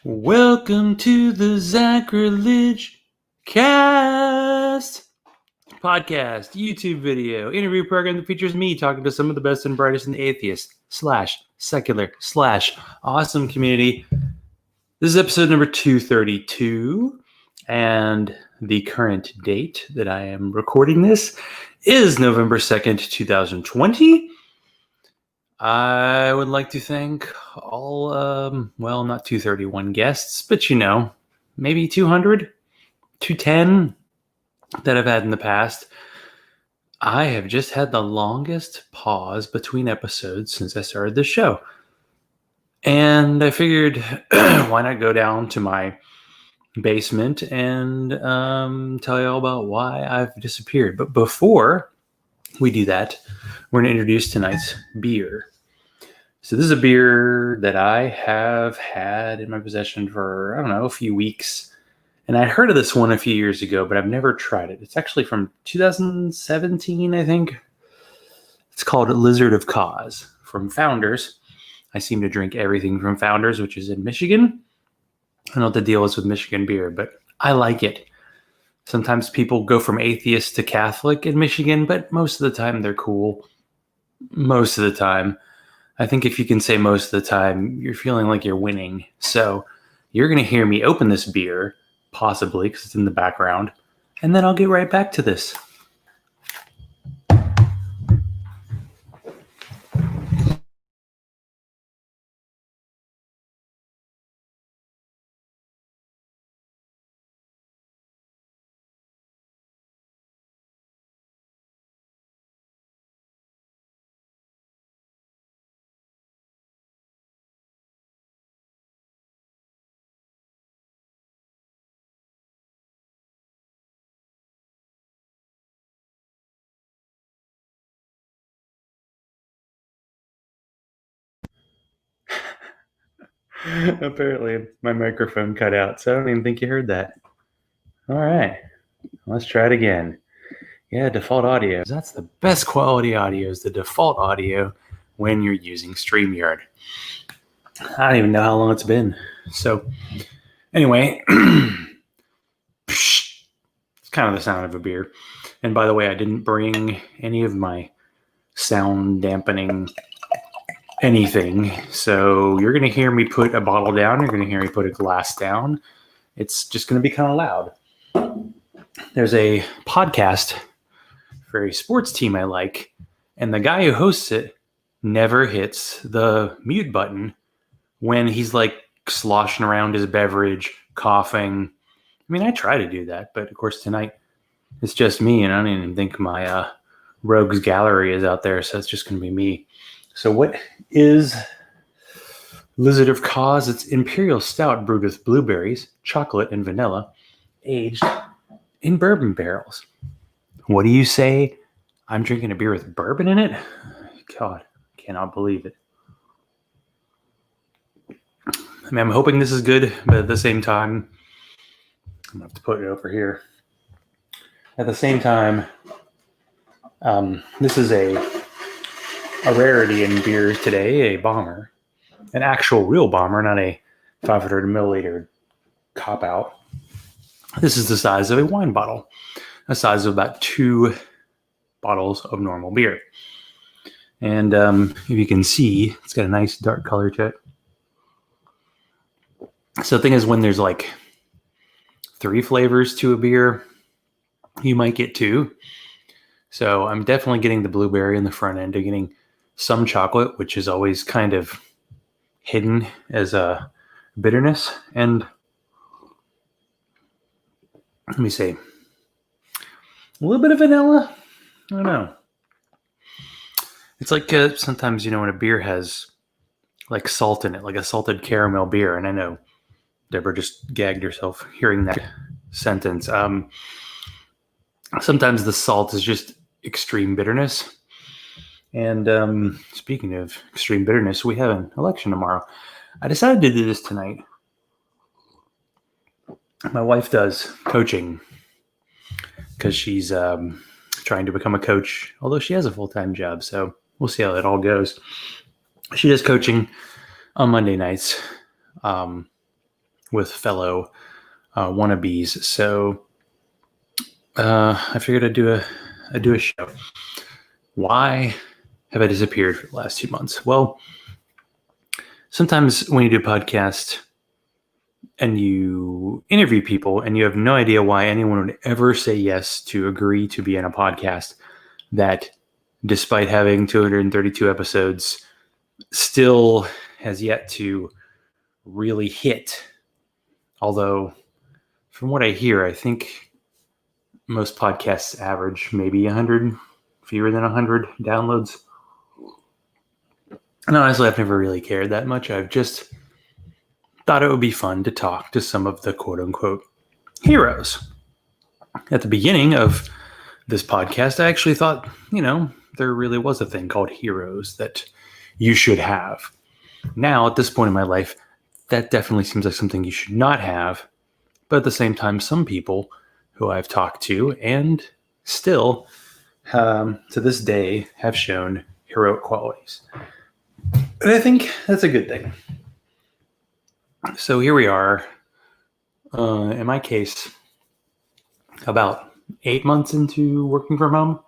Welcome to the Zachrilege Cast podcast, YouTube video, interview program that features me talking to some of the best and brightest in the atheist / secular / awesome community. This is episode number 232, and the current date that I am recording this is November 2nd, 2020. I would like to thank all, not 231 guests, but maybe 200, 210 that I've had in the past. I have just had the longest pause between episodes since I started this show. And I figured, why not go down to my basement and tell you all about why I've disappeared. But before we do that, we're going to introduce tonight's beer. So this is a beer that I have had in my possession for, a few weeks. And I heard of this one a few years ago, but I've never tried it. It's actually from 2017, I think. It's called Lizard of Cause from Founders. I seem to drink everything from Founders, which is in Michigan. I don't know what the deal is with Michigan beer, but I like it. Sometimes people go from atheist to Catholic in Michigan, but most of the time they're cool. Most of the time. I think if you can say most of the time, you're feeling like you're winning. So you're going to hear me open this beer, possibly, because it's in the background, and then I'll get right back to this. Apparently, my microphone cut out, so I don't even think you heard that. All right, let's try it again. Yeah, default audio. That's the best quality audio, is the default audio when you're using StreamYard. I don't even know how long it's been. So, anyway, it's kind of the sound of a beer. And by the way, I didn't bring any of my sound dampening anything. So you're going to hear me put a bottle down. You're going to hear me put a glass down. It's just going to be kind of loud. There's a podcast for a sports team I like, and the guy who hosts it never hits the mute button when he's like sloshing around his beverage, coughing. I mean, I try to do that, but of course tonight it's just me, and I don't even think my rogues gallery is out there, so it's just going to be me. So what is Lizard of Cause? It's Imperial Stout brewed with blueberries, chocolate, and vanilla, aged in bourbon barrels. What do you say? I'm drinking a beer with bourbon in it? God, I cannot believe it. I mean, I'm hoping this is good, but at the same time, I'm going to have to put it over here. At the same time, this is a rarity in beer today, a bomber. An actual real bomber, not a 500 milliliter cop-out. This is the size of a wine bottle. The size of about 2 bottles of normal beer. And if you can see, it's got a nice dark color to it. So the thing is, when there's like 3 flavors to a beer, you might get 2. So I'm definitely getting the blueberry in the front end. I'm getting some chocolate, which is always kind of hidden as a bitterness. And let me see. A little bit of vanilla. I don't know. It's like sometimes, when a beer has like salt in it, like a salted caramel beer. And I know Deborah just gagged herself hearing that sentence. Sometimes the salt is just extreme bitterness. And speaking of extreme bitterness, we have an election tomorrow. I decided to do this tonight. My wife does coaching because she's trying to become a coach, although she has a full-time job. So we'll see how that all goes. She does coaching on Monday nights. with fellow wannabes. So I figured I'd do a show. Why have I disappeared for the last 2 months? Well, sometimes when you do a podcast and you interview people and you have no idea why anyone would ever say yes to agree to be in a podcast that, despite having 232 episodes, still has yet to really hit. Although, from what I hear, I think most podcasts average maybe 100, fewer than 100 downloads. And honestly, I've never really cared that much. I've just thought it would be fun to talk to some of the quote-unquote heroes. At the beginning of this podcast, I actually thought, there really was a thing called heroes that you should have. Now, at this point in my life, that definitely seems like something you should not have. But at the same time, some people who I've talked to and still, to this day, have shown heroic qualities. And I think that's a good thing. So here we are, in my case, about 8 months into working from home.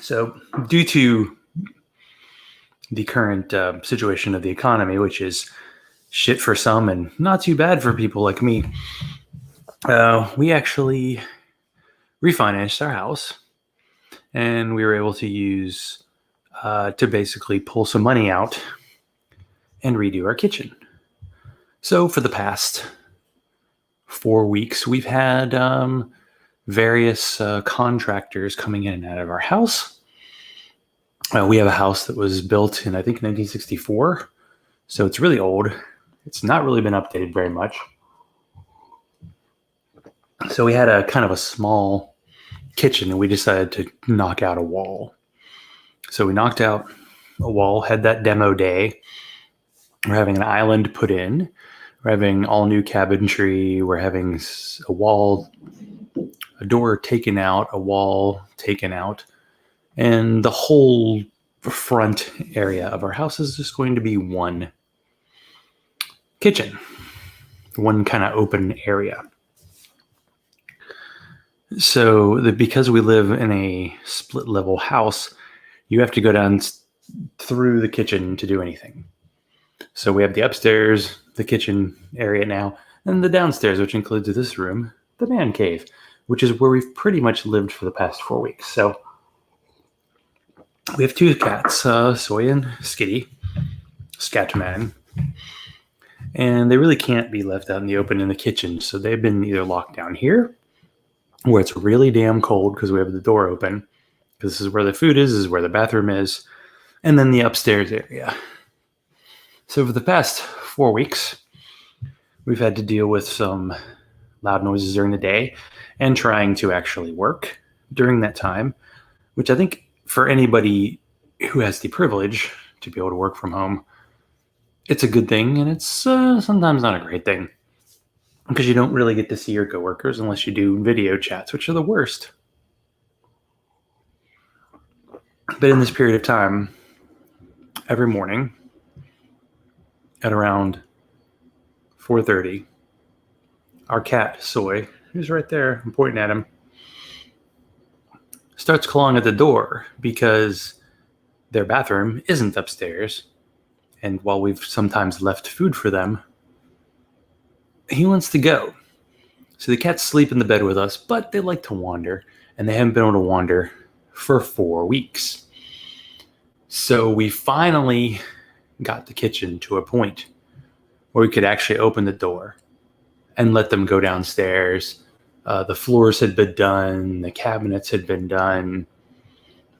So due to the current situation of the economy, which is shit for some and not too bad for people like me, we actually refinanced our house, and we were able to use to basically pull some money out and redo our kitchen. So for the past 4 weeks, we've had various contractors coming in and out of our house. We have a house that was built in, I think, 1964. So it's really old. It's not really been updated very much. So we had a kind of a small kitchen, and we decided to knock out a wall. So we knocked out a wall, had that demo day. We're having an island put in. We're having all new cabinetry. We're having a wall, a door taken out, a wall taken out. And the whole front area of our house is just going to be one kitchen, one kind of open area. So because we live in a split level house, you have to go down through the kitchen to do anything. So we have the upstairs, the kitchen area now, and the downstairs, which includes this room, the man cave, which is where we've pretty much lived for the past 4 weeks. So we have 2 cats, Soy and Skitty, Scatman, and they really can't be left out in the open in the kitchen. So they've been either locked down here, where it's really damn cold because we have the door open, because this is where the food is, this is where the bathroom is, and then the upstairs area. So for the past 4 weeks, we've had to deal with some loud noises during the day and trying to actually work during that time, which I think for anybody who has the privilege to be able to work from home, it's a good thing, and it's sometimes not a great thing, because you don't really get to see your coworkers unless you do video chats, which are the worst. But in this period of time, every morning at around 4:30, our cat, Soy, who's right there, I'm pointing at him, starts clawing at the door because their bathroom isn't upstairs. And while we've sometimes left food for them, he wants to go. So the cats sleep in the bed with us, but they like to wander, and they haven't been able to wander for 4 weeks. So we finally got the kitchen to a point where we could actually open the door and let them go downstairs. The floors had been done, the cabinets had been done,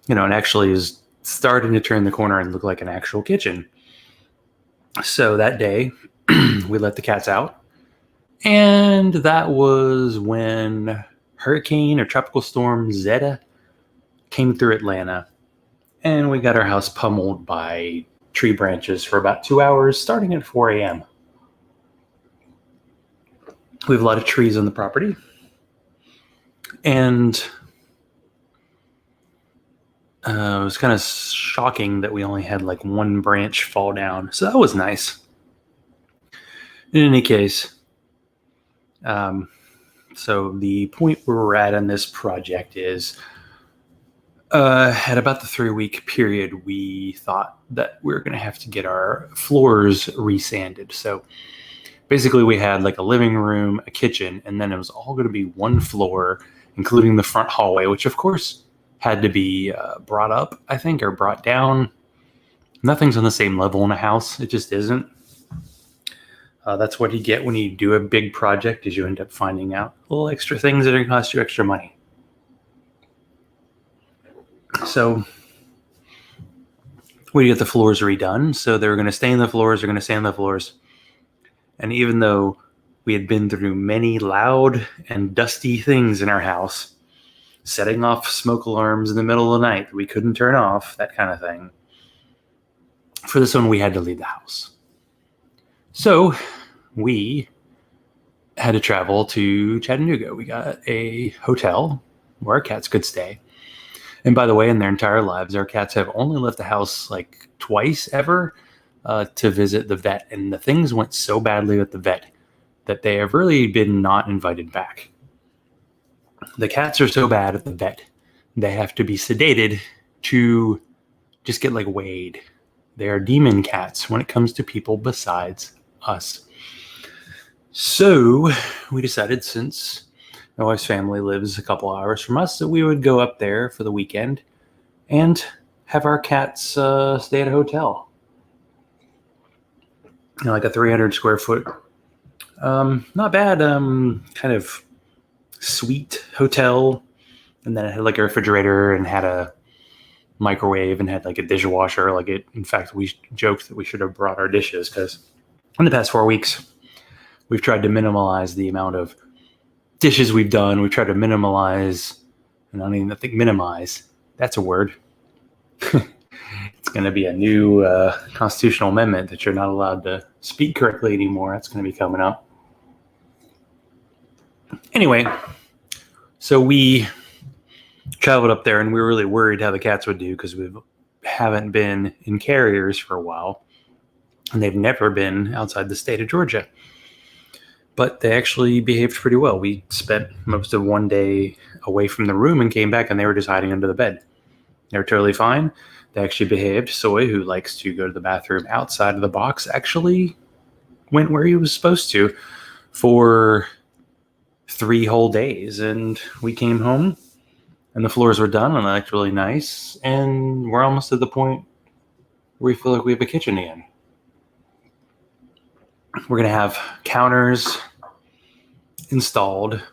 and actually is starting to turn the corner and look like an actual kitchen. So that day, we let the cats out, and that was when Hurricane or Tropical Storm Zeta came through Atlanta, and we got our house pummeled by tree branches for about 2 hours, starting at 4 a.m. We have a lot of trees on the property, and it was kind of shocking that we only had like one branch fall down. So that was nice. In any case, so the point where we're at on this project is at about the 3-week period, we thought that we were going to have to get our floors resanded. So basically, we had like a living room, a kitchen, and then it was all going to be one floor, including the front hallway, which of course had to be brought up, I think, or brought down. Nothing's on the same level in a house. It just isn't. That's what you get when you do a big project, is you end up finding out little extra things that are going to cost you extra money. So we get the floors redone. So they were going to stain the floors, they're going to sand the floors. And even though we had been through many loud and dusty things in our house, setting off smoke alarms in the middle of the night that we couldn't turn off, that kind of thing, for this one we had to leave the house. So we had to travel to Chattanooga. We got a hotel where our cats could stay. And by the way, in their entire lives, our cats have only left the house like twice ever to visit the vet. And the things went so badly with the vet that they have really been not invited back. The cats are so bad at the vet, they have to be sedated to just get like weighed. They are demon cats when it comes to people besides us. So we decided, since my wife's family lives a couple hours from us, that we would go up there for the weekend and have our cats stay at a hotel. Like a 300 square foot, not bad, kind of suite hotel. And then it had like a refrigerator and had a microwave and had like a dishwasher. In fact, we joked that we should have brought our dishes, because in the past 4 weeks, we've tried to minimize the amount of dishes we've done. We've tried to minimize, and I don't even think minimize, that's a word. It's going to be a new constitutional amendment that you're not allowed to speak correctly anymore. That's going to be coming up. Anyway, so we traveled up there, and we were really worried how the cats would do, because we haven't been in carriers for a while, and they've never been outside the state of Georgia. But they actually behaved pretty well. We spent most of one day away from the room and came back, and they were just hiding under the bed. They were totally fine. They actually behaved. Soy, who likes to go to the bathroom outside of the box, actually went where he was supposed to for 3 whole days. And we came home, and the floors were done, and they looked really nice. And we're almost at the point where we feel like we have a kitchen again. We're going to have counters installed.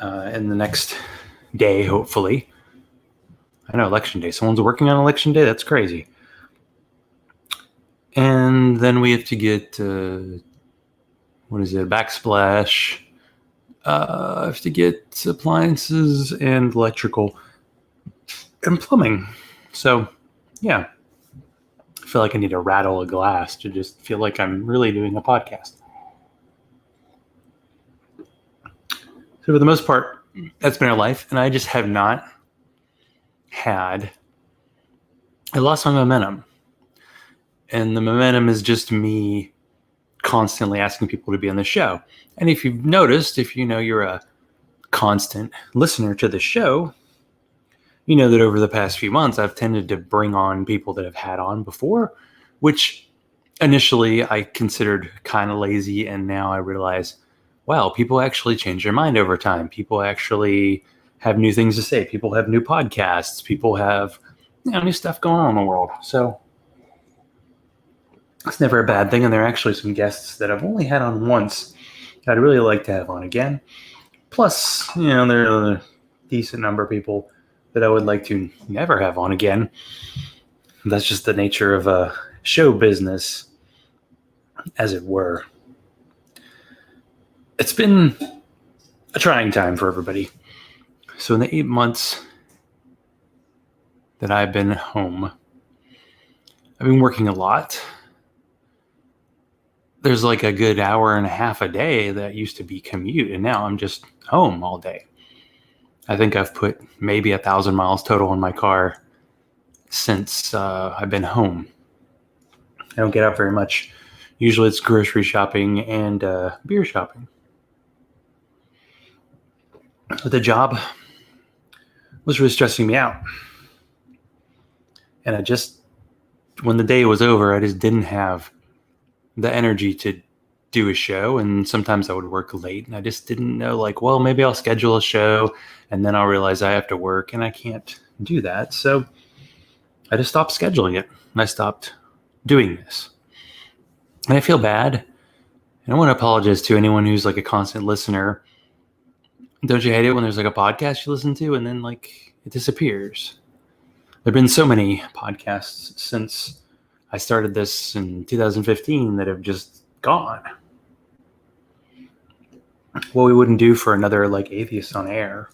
In the next day, hopefully. I know, election day. Someone's working on election day? That's crazy. And then we have to get, backsplash. I have to get appliances and electrical and plumbing. So, yeah. I feel like I need to rattle a glass to just feel like I'm really doing a podcast. So for the most part, that's been our life. And I just have not had, I lost my momentum. And the momentum is just me constantly asking people to be on the show. And if you've noticed, if you know you're a constant listener to the show, you know that over the past few months, I've tended to bring on people that I've had on before, which initially I considered kind of lazy. And now I realize, wow, people actually change their mind over time. People actually have new things to say. People have new podcasts. People have new stuff going on in the world. So it's never a bad thing. And there are actually some guests that I've only had on once that I'd really like to have on again. Plus, there are a decent number of people that I would like to never have on again. That's just the nature of a show business, as it were. It's been a trying time for everybody. So in the 8 months that I've been home, I've been working a lot. There's like a good hour and a half a day that used to be commute, and now I'm just home all day. I think I've put maybe 1,000 miles total in my car since I've been home. I don't get out very much. Usually it's grocery shopping and beer shopping. But the job was really stressing me out. And when the day was over, I just didn't have the energy to do a show. And sometimes I would work late and I just didn't know, well, maybe I'll schedule a show and then I'll realize I have to work and I can't do that. So I just stopped scheduling it and I stopped doing this. And I feel bad. And I want to apologize to anyone who's a constant listener. Don't you hate it when there's a podcast you listen to and then it disappears? There have been so many podcasts since I started this in 2015 that have just gone. What we wouldn't do for another Atheist on Air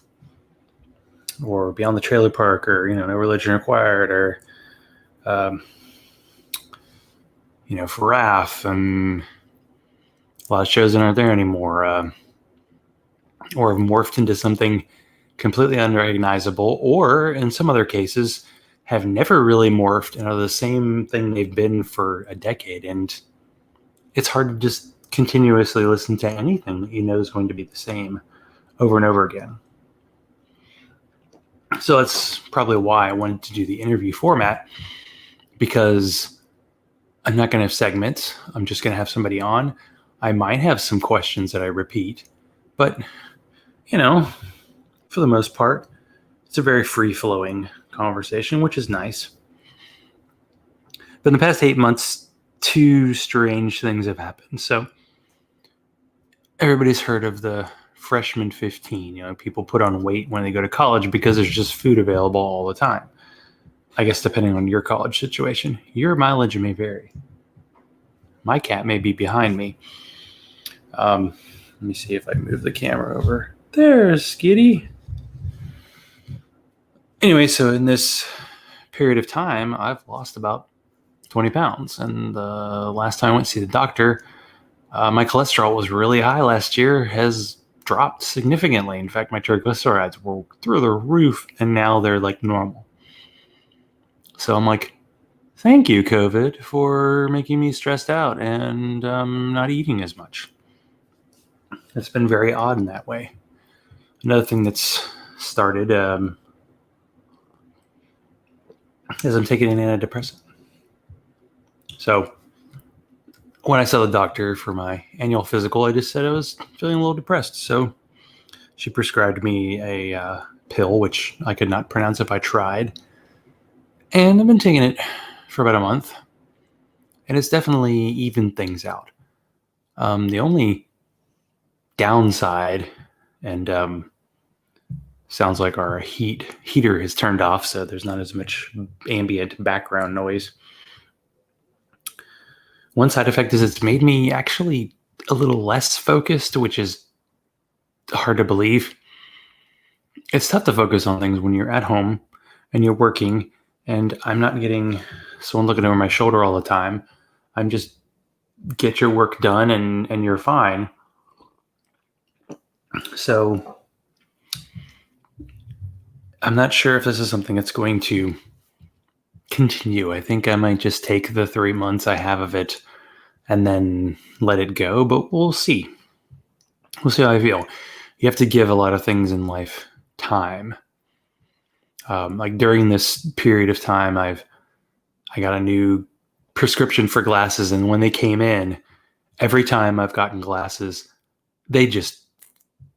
or Beyond the Trailer Park or No Religion Required or for RAF and a lot of shows that aren't there anymore or have morphed into something completely unrecognizable, or in some other cases have never really morphed and are the same thing they've been for a decade. And it's hard to just continuously listen to anything that is going to be the same over and over again. So that's probably why I wanted to do the interview format, because I'm not going to have segments. I'm just going to have somebody on. I might have some questions that I repeat, but for the most part, it's a very free-flowing conversation, which is nice. But in the past 8 months, two strange things have happened. So everybody's heard of the freshman 15. People put on weight when they go to college because there's just food available all the time. I guess depending on your college situation, your mileage may vary. My cat may be behind me. Let me see if I move the camera over. There's Skitty. Anyway, so in this period of time, I've lost about 20 pounds. And the last time I went to see the doctor, my cholesterol was really high last year, has dropped significantly. In fact, my triglycerides were through the roof, and now they're normal. So I'm thank you, COVID, for making me stressed out and not eating as much. It's been very odd in that way. Another thing that's started is I'm taking an antidepressant. So when I saw the doctor for my annual physical, I just said I was feeling a little depressed. So she prescribed me a pill, which I could not pronounce if I tried. And I've been taking it for about a month. And it's definitely evened things out. The only downside, and sounds like our heater has turned off, so there's not as much ambient background noise. One side effect is it's made me actually a little less focused, which is hard to believe. It's tough to focus on things when you're at home and you're working, and I'm not getting someone looking over my shoulder all the time. I'm just get your work done and you're fine. So I'm not sure if this is something that's going to continue. I think I might just take the 3 months I have of it and then let it go, but we'll see. We'll see how I feel. You have to give a lot of things in life time. During this period of time, I got a new prescription for glasses, and when they came in, every time I've gotten glasses, they just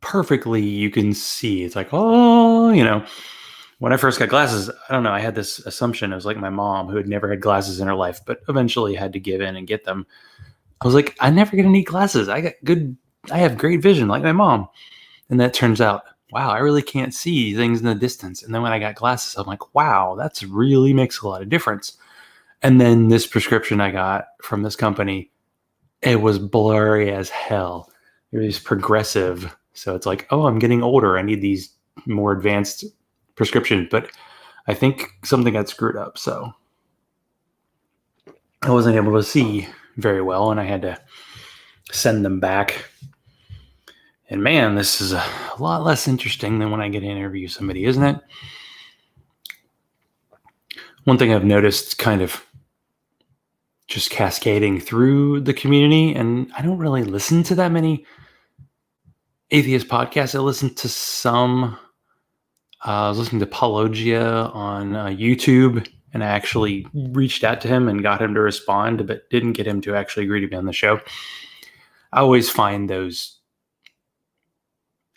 perfectly, you can see, it's when I first got glasses, I don't know, I had this assumption. It was like my mom, who had never had glasses in her life, but eventually had to give in and get them. I was like, I'm never going to need glasses. I have great vision like my mom. And that turns out, wow, I really can't see things in the distance. And then when I got glasses, I'm like, wow, that's really makes a lot of difference. And then this prescription I got from this company, it was blurry as hell. It was progressive. So it's like, oh, I'm getting older. I need these more advanced prescriptions. But I think something got screwed up. So I wasn't able to see very well, and I had to send them back. And man, this is a lot less interesting than when I get to interview somebody, isn't it? One thing I've noticed kind of just cascading through the community. And I don't really listen to that many atheist podcasts. I listen to some. I was listening to Paulogia on YouTube, and I actually reached out to him and got him to respond, but didn't get him to actually agree to be on the show. I always find those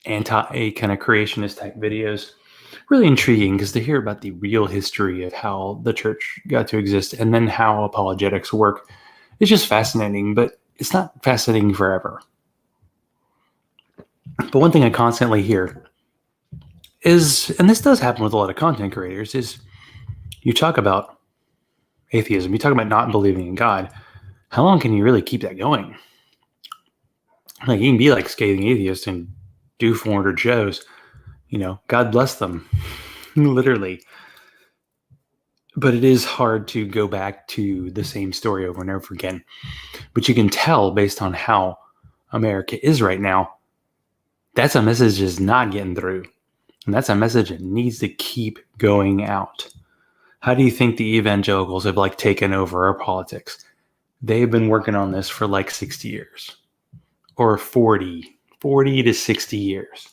anti kind of creationist type videos really intriguing, because to hear about the real history of how the church got to exist and then how apologetics work is just fascinating, but it's not fascinating forever. But one thing I constantly hear is, and this does happen with a lot of content creators, is you talk about atheism, you talk about not believing in God. How long can you really keep that going? Like, you can be like scathing atheist and do 400 shows, God bless them, literally. But it is hard to go back to the same story over and over again. But you can tell, based on how America is right now, that's a message that's not getting through. And that's a message that needs to keep going out. How do you think the evangelicals have taken over our politics? They've been working on this for 60 years or 40 to 60 years.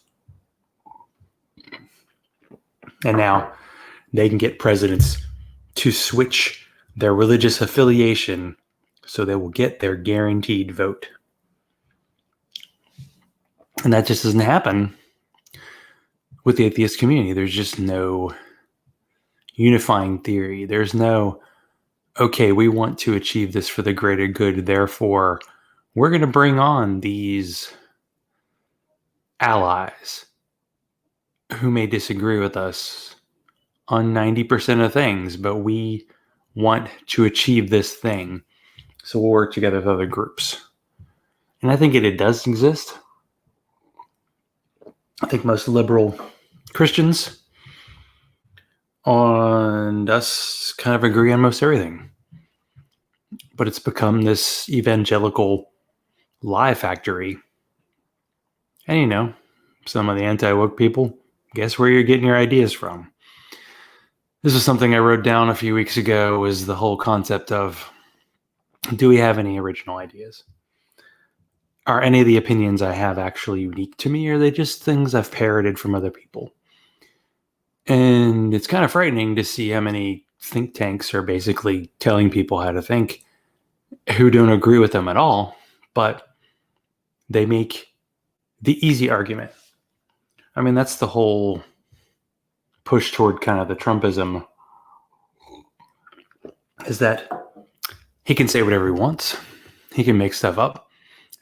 And now they can get presidents to switch their religious affiliation so they will get their guaranteed vote. And that just doesn't happen with the atheist community. There's just no unifying theory. There's no, okay, we want to achieve this for the greater good, therefore we're going to bring on these allies who may disagree with us on 90% of things, but we want to achieve this thing, so we'll work together with other groups. And I think it does exist. I think most liberal Christians and us kind of agree on most everything. But it's become this evangelical lie factory. And some of the anti-woke people, guess where you're getting your ideas from? This is something I wrote down a few weeks ago, was the whole concept of, do we have any original ideas? Are any of the opinions I have actually unique to me, or are they just things I've parroted from other people? And it's kind of frightening to see how many think tanks are basically telling people how to think who don't agree with them at all, but they make the easy argument. I mean, that's the whole push toward kind of the Trumpism, is that he can say whatever he wants. He can make stuff up.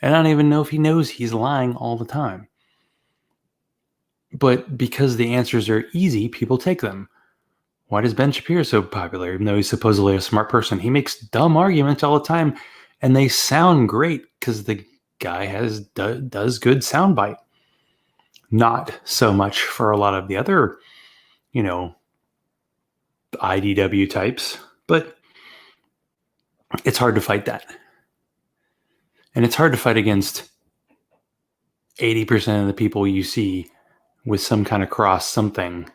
And I don't even know if he knows he's lying all the time. But because the answers are easy, people take them. Why is Ben Shapiro so popular, even though he's supposedly a smart person? He makes dumb arguments all the time, and they sound great because the guy does good soundbite. Not so much for a lot of the other, IDW types, but it's hard to fight that. And it's hard to fight against 80% of the people you see with some kind of cross something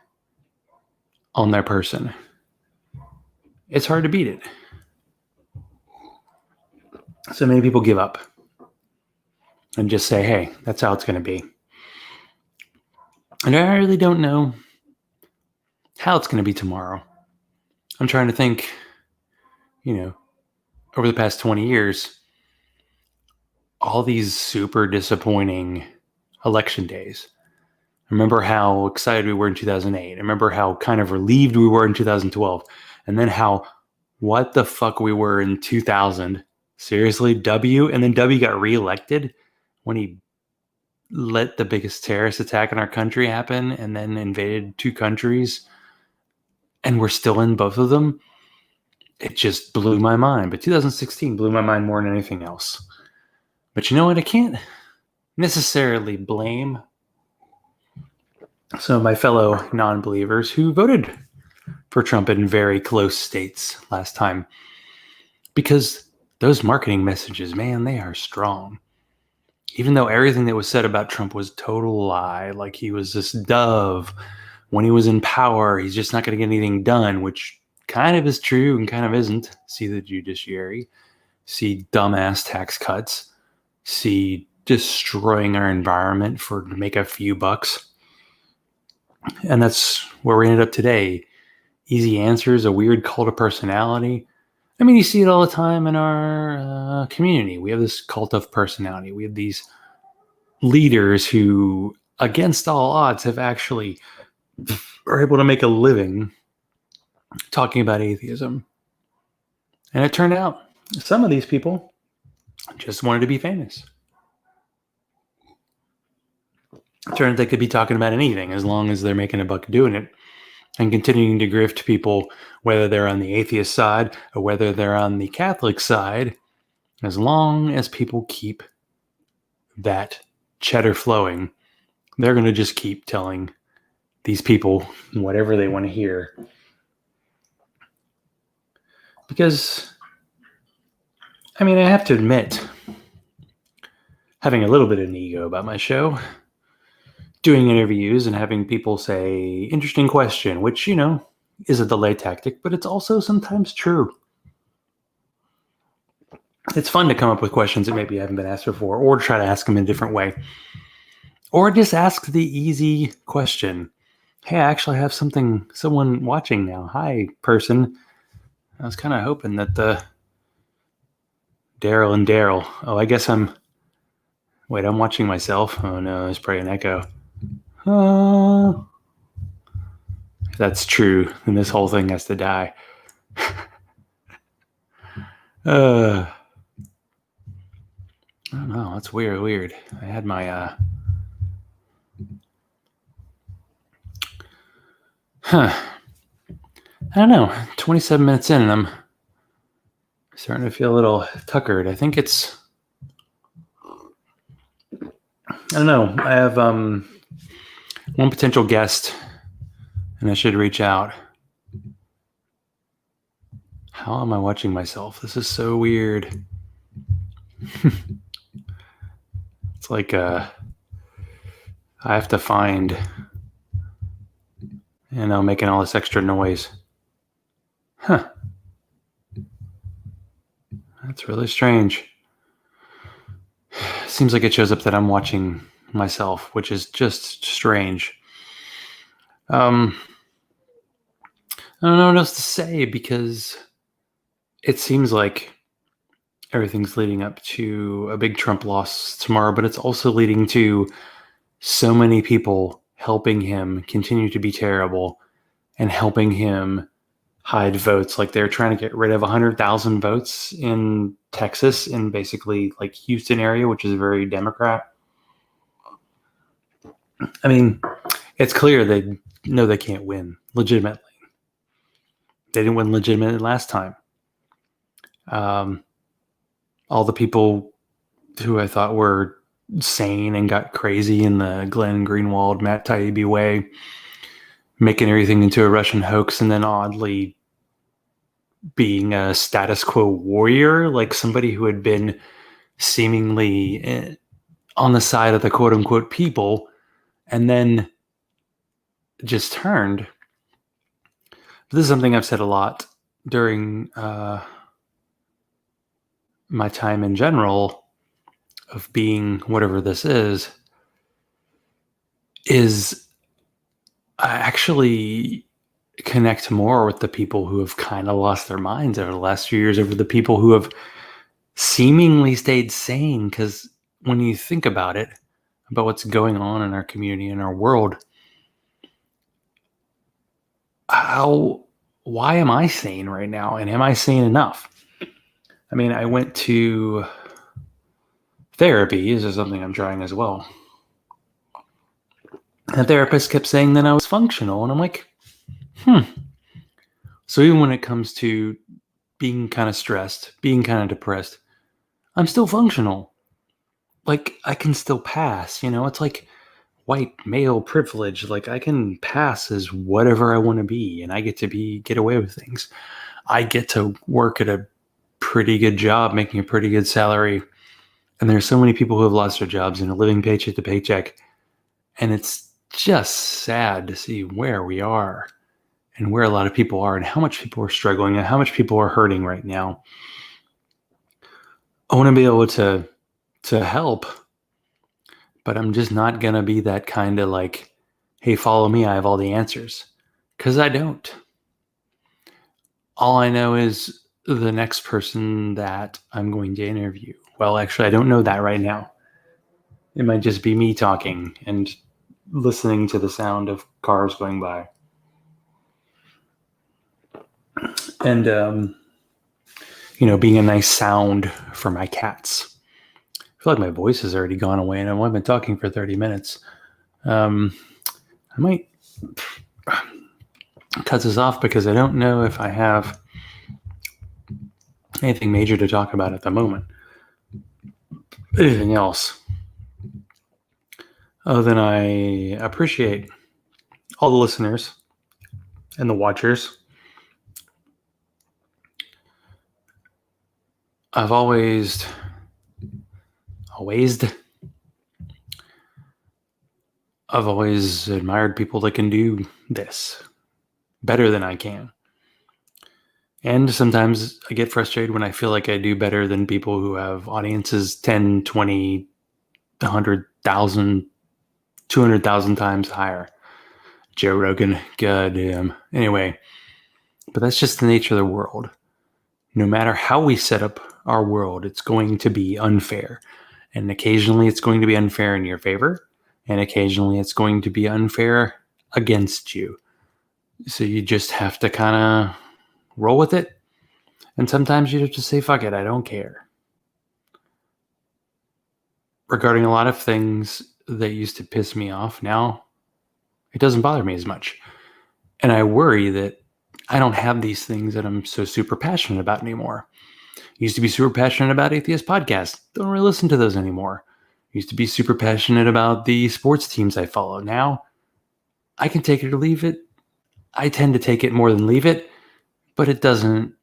on their person. It's hard to beat it. So many people give up and just say, hey, that's how it's going to be. And I really don't know how it's going to be tomorrow. I'm trying to think, over the past 20 years, all these super disappointing election days. Remember how excited we were in 2008. Remember how kind of relieved we were in 2012. And then how, what the fuck we were in 2000. Seriously, W? And then W got reelected when he let the biggest terrorist attack in our country happen and then invaded 2 countries. And we're still in both of them. It just blew my mind. But 2016 blew my mind more than anything else. But you know what? I can't necessarily blame some of my fellow non-believers who voted for Trump in very close states last time. Because those marketing messages, man, they are strong. Even though everything that was said about Trump was total lie, like he was this dove when he was in power, he's just not going to get anything done, which kind of is true and kind of isn't. See the judiciary. see dumbass tax cuts, see destroying our environment to make a few bucks. And that's where we ended up today. Easy answers, a weird cult of personality. I mean, you see it all the time in our community. We have this cult of personality. We have these leaders who, against all odds, are able to make a living talking about atheism. And it turned out some of these people just wanted to be famous. It turned out they could be talking about anything as long as they're making a buck doing it and continuing to grift people, whether they're on the atheist side or whether they're on the Catholic side, as long as people keep that cheddar flowing, they're going to just keep telling these people whatever they want to hear. Because, I mean, I have to admit, having a little bit of an ego about my show, doing interviews and having people say, interesting question, which, is a delay tactic, but it's also sometimes true. It's fun to come up with questions that maybe haven't been asked before, or to try to ask them in a different way. Or just ask the easy question. Hey, I actually have someone watching now. Hi, person. I was kind of hoping that Daryl. Oh, I guess I'm watching myself. Oh no, there's probably an echo. If that's true, then this whole thing has to die. I don't know. That's weird. I had my I don't know. 27 minutes in, and I'm starting to feel a little tuckered. I think it's. I don't know. I have one potential guest, and I should reach out. How am I watching myself? This is so weird. It's like I have to find, making all this extra noise. Huh. That's really strange. Seems like it shows up that I'm watching myself, which is just strange. I don't know what else to say, because it seems like everything's leading up to a big Trump loss tomorrow, but it's also leading to so many people helping him continue to be terrible and helping him hide votes. Like, they're trying to get rid of 100,000 votes in Texas, in basically like Houston area, which is very Democrat. I mean, it's clear they know they can't win legitimately. They didn't win legitimately last time. All the people who I thought were sane and got crazy in the Glenn Greenwald, Matt Taibbi way, making everything into a Russian hoax, and then oddly being a status quo warrior, like somebody who had been seemingly on the side of the quote unquote people, and then just turned. But this is something I've said a lot during my time in general of being whatever this is I actually connect more with the people who have kind of lost their minds over the last few years over the people who have seemingly stayed sane. Because when you think about it, about what's going on in our community, in our world, why am I sane right now? And am I sane enough? I mean, I went to therapy. This is something I'm trying as well. And the therapist kept saying that I was functional. And I'm like, So even when it comes to being kind of stressed, being kind of depressed, I'm still functional. Like, I can still pass, it's like white male privilege. Like, I can pass as whatever I want to be, and I get to get away with things. I get to work at a pretty good job, making a pretty good salary. And there's so many people who have lost their jobs and are living paycheck to paycheck. And it's just sad to see where we are and where a lot of people are and how much people are struggling and how much people are hurting right now. I want to be able to help, but I'm just not going to be that kind of like, hey, follow me, I have all the answers. Because I don't. All I know is the next person that I'm going to interview. Well, actually, I don't know that right now. It might just be me talking and listening to the sound of cars going by. And, being a nice sound for my cats. I feel like my voice has already gone away and I've only been talking for 30 minutes. I might cut this off because I don't know if I have anything major to talk about at the moment. Anything else? Other than I appreciate all the listeners and the watchers. I've always admired people that can do this better than I can. And sometimes I get frustrated when I feel like I do better than people who have audiences 10, 20, 100,000, 200,000 times higher. Joe Rogan, goddamn. Anyway, but that's just the nature of the world. No matter how we set up our world, it's going to be unfair. And occasionally it's going to be unfair in your favor. And occasionally it's going to be unfair against you. So you just have to kind of roll with it. And sometimes you have to say, fuck it, I don't care. Regarding a lot of things that used to piss me off, now it doesn't bother me as much. And I worry that I don't have these things that I'm so super passionate about anymore. Used to be super passionate about atheist podcasts. Don't really listen to those anymore. Used to be super passionate about the sports teams I follow. Now, I can take it or leave it. I tend to take it more than leave it, but it doesn't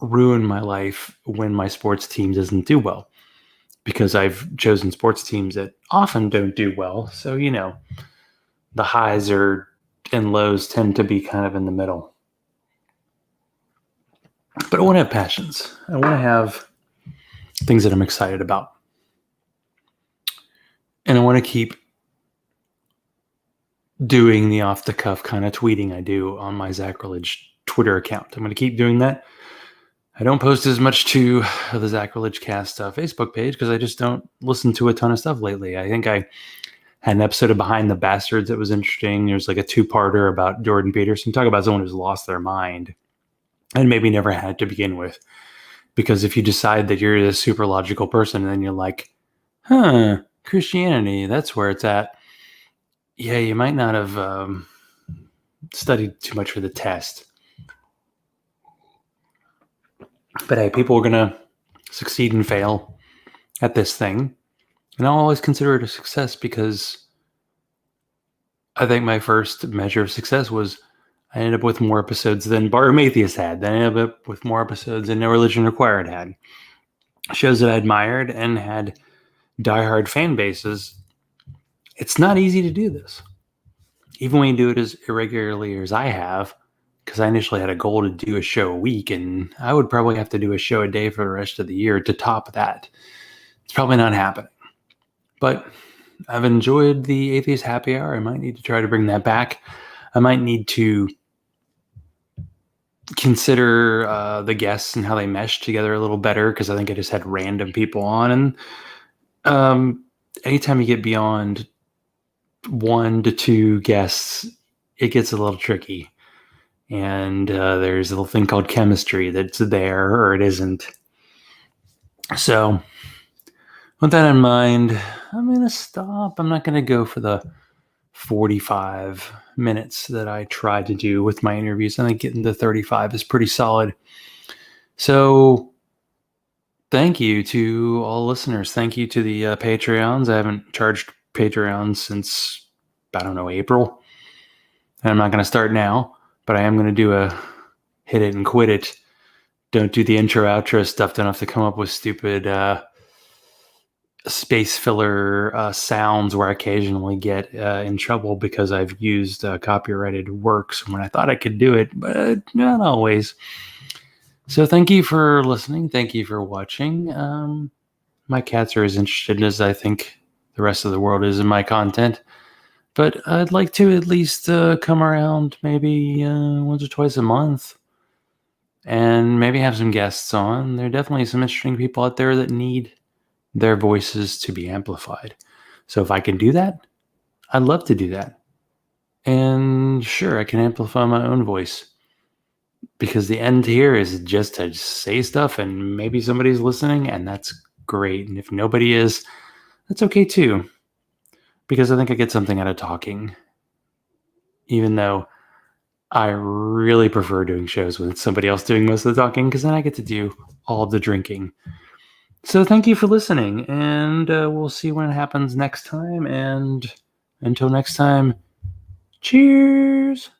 ruin my life when my sports team doesn't do well, because I've chosen sports teams that often don't do well. So, the highs and lows tend to be kind of in the middle. But I want to have passions. I want to have things that I'm excited about. And I want to keep doing the off-the-cuff kind of tweeting I do on my Zachrilege Twitter account. I'm going to keep doing that. I don't post as much to the Zachrilege Cast Facebook page because I just don't listen to a ton of stuff lately. I think I had an episode of Behind the Bastards that was interesting. There's like a two-parter about Jordan Peterson. Talk about someone who's lost their mind and maybe never had to begin with. Because if you decide that you're a super logical person and then you're like, Christianity, that's where it's at. Yeah, you might not have studied too much for the test. But hey, people are going to succeed and fail at this thing. And I'll always consider it a success because I think my first measure of success was I ended up with more episodes than Barroom Atheist had. Then I ended up with more episodes than No Religion Required had. Shows that I admired and had diehard fan bases. It's not easy to do this. Even when you do it as irregularly as I have, because I initially had a goal to do a show a week, and I would probably have to do a show a day for the rest of the year to top that. It's probably not happening. But I've enjoyed the Atheist Happy Hour. I might need to try to bring that back. I might need to consider the guests and how they mesh together a little better, because I think I just had random people on. And anytime you get beyond 1 to 2 guests, it gets a little tricky. And there's a little thing called chemistry that's there or it isn't. So with that in mind, I'm going to stop. I'm not going to go for the 45 minutes that I try to do with my interviews. I think getting to 35 is pretty solid. So thank you to all listeners. Thank you to the Patreons. I haven't charged Patreons since, April. And I'm not going to start now, but I am going to do a hit it and quit it. Don't do the intro outro stuff. Don't have to come up with stupid space filler sounds where I occasionally get in trouble because I've used copyrighted works when I thought I could do it, but not always. So thank you for listening. Thank you for watching. My cats are as interested as I think the rest of the world is in my content. But I'd like to at least come around maybe once or twice a month and maybe have some guests on. There are definitely some interesting people out there that need their voices to be amplified. So if I can do that, I'd love to do that. And sure, I can amplify my own voice because the end here is just to say stuff and maybe somebody's listening, and that's great. And if nobody is, that's okay too, because I think I get something out of talking, even though I really prefer doing shows with somebody else doing most of the talking, because then I get to do all of the drinking. So thank you for listening, and we'll see when it happens next time. And until next time, cheers!